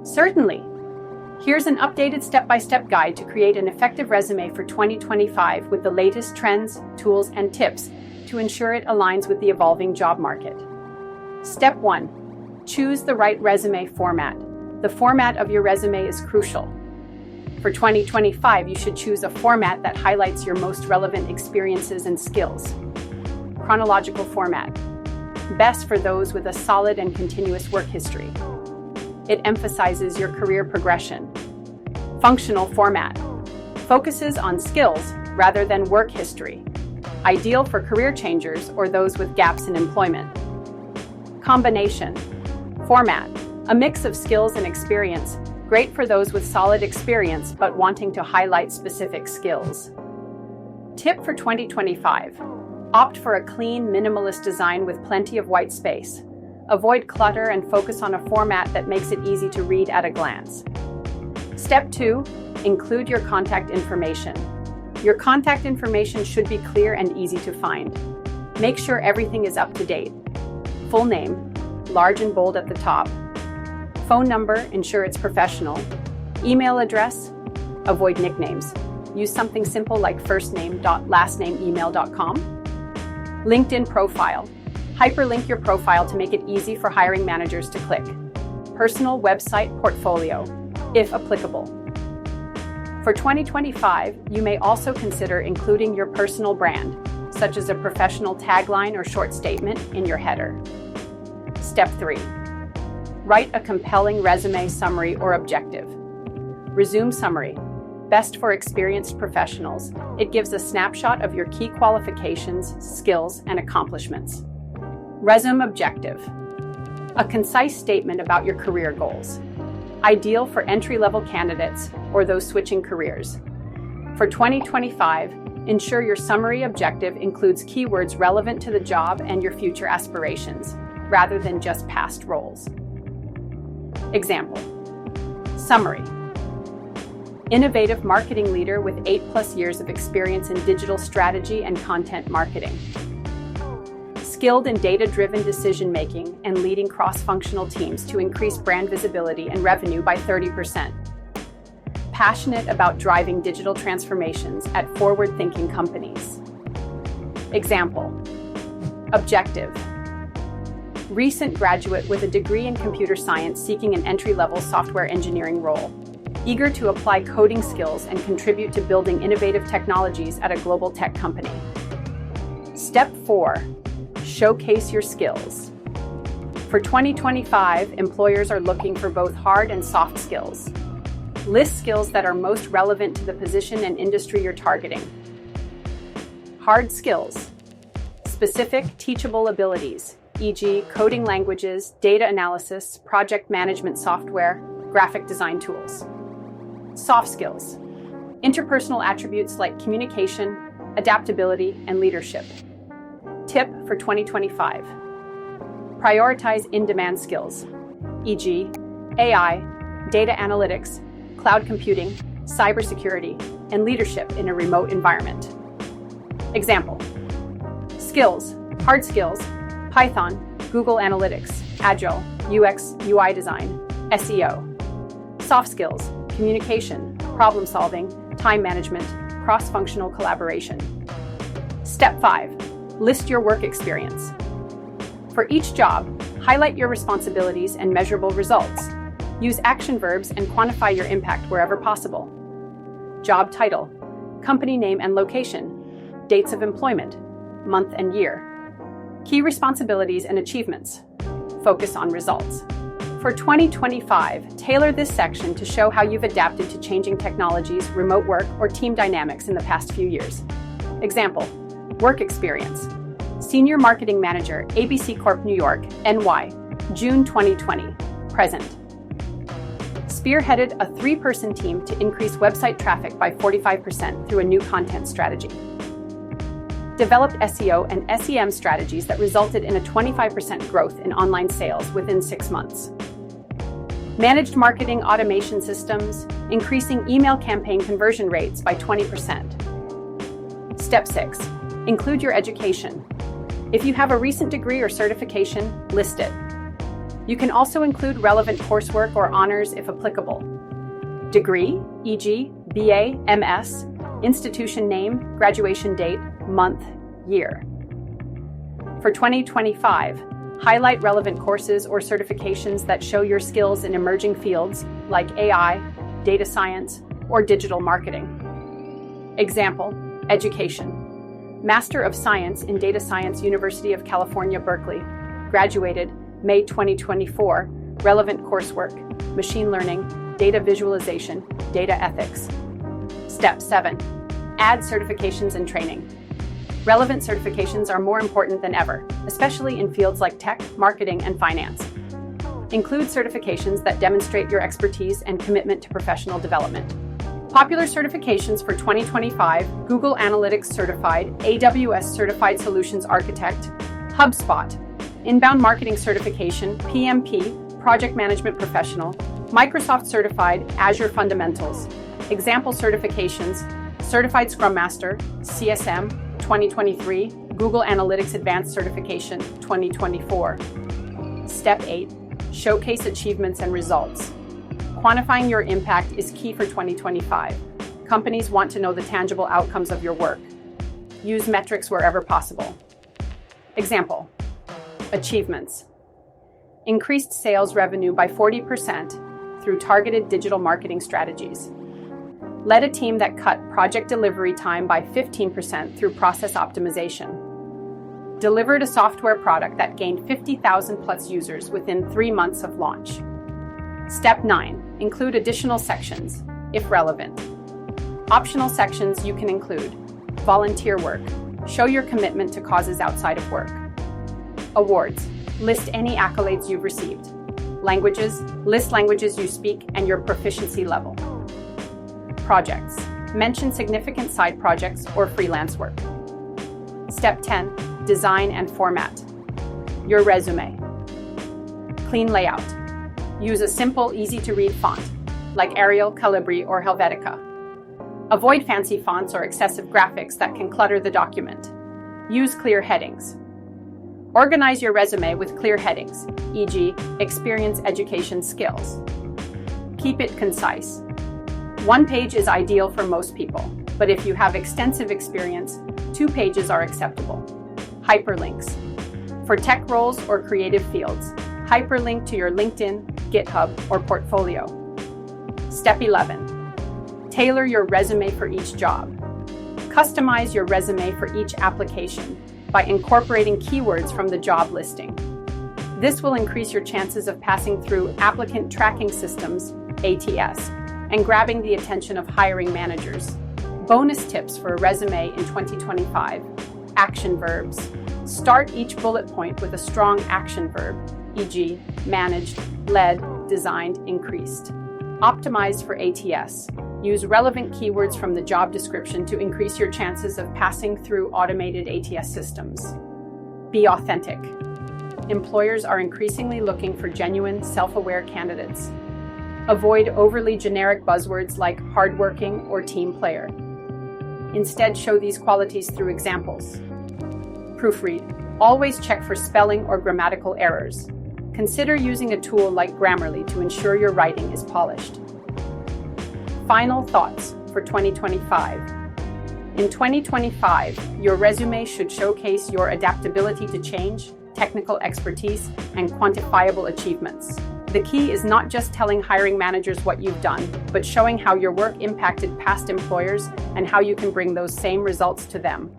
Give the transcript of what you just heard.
Certainly. Here's an updated step-by-step guide to create an effective resume for 2025 with the latest trends, tools, and tips to ensure it aligns with the evolving job market. Step 1. Choose the right resume format. The format of your resume is crucial. For 2025, you should choose a format that highlights your most relevant experiences and skills. Chronological format. Best for those with a solid and continuous work history. It emphasizes your career progression. Functional format. Focuses on skills rather than work history. Ideal for career changers or those with gaps in employment. Combination. Format. A mix of skills and experience. Great for those with solid experience but wanting to highlight specific skills. Tip for 2025. Opt for a clean, minimalist design with plenty of white space. Avoid clutter and focus on a format that makes it easy to read at a glance. Step 2. Include your contact information. Your contact information should be clear and easy to find. Make sure everything is up to date. Full name, large and bold at the top. Phone number, ensure it's professional. Email address, avoid nicknames. Use something simple like firstname.lastnameemail.com. LinkedIn profile. Hyperlink your profile to make it easy for hiring managers to click. Personal website portfolio, if applicable. For 2025, you may also consider including your personal brand, such as a professional tagline or short statement, in your header. Step 3. Write a compelling resume summary or objective. Resume summary. Best for experienced professionals. It gives a snapshot of your key qualifications, skills, and accomplishments. Resume objective. A concise statement about your career goals. Ideal for entry-level candidates or those switching careers. For 2025, ensure your summary objective includes keywords relevant to the job and your future aspirations, rather than just past roles. Example. Summary. Innovative marketing leader with 8+ years of experience in digital strategy and content marketing. Skilled in data-driven decision-making and leading cross-functional teams to increase brand visibility and revenue by 30%. Passionate about driving digital transformations at forward-thinking companies. Example. Objective. Recent graduate with a degree in computer science seeking an entry-level software engineering role. Eager to apply coding skills and contribute to building innovative technologies at a global tech company. Step 4. Showcase your skills. For 2025, employers are looking for both hard and soft skills. List skills that are most relevant to the position and industry you're targeting. Hard skills. Specific, teachable abilities, e.g., coding languages, data analysis, project management software, graphic design tools. Soft skills. Interpersonal attributes like communication, adaptability, and leadership. Tip for 2025. Prioritize in-demand skills, e.g., AI, data analytics, cloud computing, cybersecurity, and leadership in a remote environment. Example. Skills, hard skills, Python, Google Analytics, Agile, UX, UI design, SEO. Soft skills, communication, problem solving, time management, cross-functional collaboration. Step 5. List your work experience. For each job, highlight your responsibilities and measurable results. Use action verbs and quantify your impact wherever possible. Job title, company name and location, dates of employment, month and year. Key responsibilities and achievements. Focus on results. For 2025, tailor this section to show how you've adapted to changing technologies, remote work, or team dynamics in the past few years. Example. Work experience. Senior Marketing Manager, ABC Corp. New York, NY, June 2020, present. Spearheaded a 3-person team to increase website traffic by 45% through a new content strategy. Developed SEO and SEM strategies that resulted in a 25% growth in online sales within 6 months. Managed marketing automation systems, increasing email campaign conversion rates by 20%. Step 6. Include your education. If you have a recent degree or certification, list it. You can also include relevant coursework or honors if applicable. Degree, e.g., BA, MS, institution name, graduation date, month, year. For 2025, highlight relevant courses or certifications that show your skills in emerging fields like AI, data science, or digital marketing. Example, education. Master of Science in Data Science, University of California, Berkeley. Graduated May 2024. Relevant coursework, machine learning, data visualization, data ethics. Step 7. Add certifications and training. Relevant certifications are more important than ever, especially in fields like tech, marketing, and finance. Include certifications that demonstrate your expertise and commitment to professional development. Popular certifications for 2025: Google Analytics Certified, AWS Certified Solutions Architect, HubSpot, Inbound Marketing Certification, PMP, Project Management Professional, Microsoft Certified, Azure Fundamentals. Example certifications: Certified Scrum Master, CSM, 2023, Google Analytics Advanced Certification, 2024. Step 8. Showcase achievements and results. Quantifying your impact is key for 2025. Companies want to know the tangible outcomes of your work. Use metrics wherever possible. Example: achievements. Increased sales revenue by 40% through targeted digital marketing strategies. Led a team that cut project delivery time by 15% through process optimization. Delivered a software product that gained 50,000 plus users within 3 months of launch. Step 9. Include additional sections, if relevant. Optional sections you can include: volunteer work. Show your commitment to causes outside of work. Awards. List any accolades you've received. Languages. List languages you speak and your proficiency level. Projects. Mention significant side projects or freelance work. Step 10. Design and format. Your resume. Clean layout. Use a simple, easy-to-read font, like Arial, Calibri, or Helvetica. Avoid fancy fonts or excessive graphics that can clutter the document. Use clear headings. Organize your resume with clear headings, e.g., experience, education, skills. Keep it concise. 1 page is ideal for most people, but if you have extensive experience, 2 pages are acceptable. Hyperlinks. For tech roles or creative fields, hyperlink to your LinkedIn, GitHub, or portfolio. Step 11. Tailor your resume for each job. Customize your resume for each application by incorporating keywords from the job listing. This will increase your chances of passing through Applicant Tracking Systems, ATS, and grabbing the attention of hiring managers. Bonus tips for a resume in 2025. Action verbs. Start each bullet point with a strong action verb, e.g., managed, led, designed, increased. Optimized for ATS. Use relevant keywords from the job description to increase your chances of passing through automated ATS systems. Be authentic. Employers are increasingly looking for genuine, self-aware candidates. Avoid overly generic buzzwords like hardworking or team player. Instead, show these qualities through examples. Proofread. Always check for spelling or grammatical errors. Consider using a tool like Grammarly to ensure your writing is polished. Final thoughts for 2025. In 2025, your resume should showcase your adaptability to change, technical expertise, and quantifiable achievements. The key is not just telling hiring managers what you've done, but showing how your work impacted past employers and how you can bring those same results to them.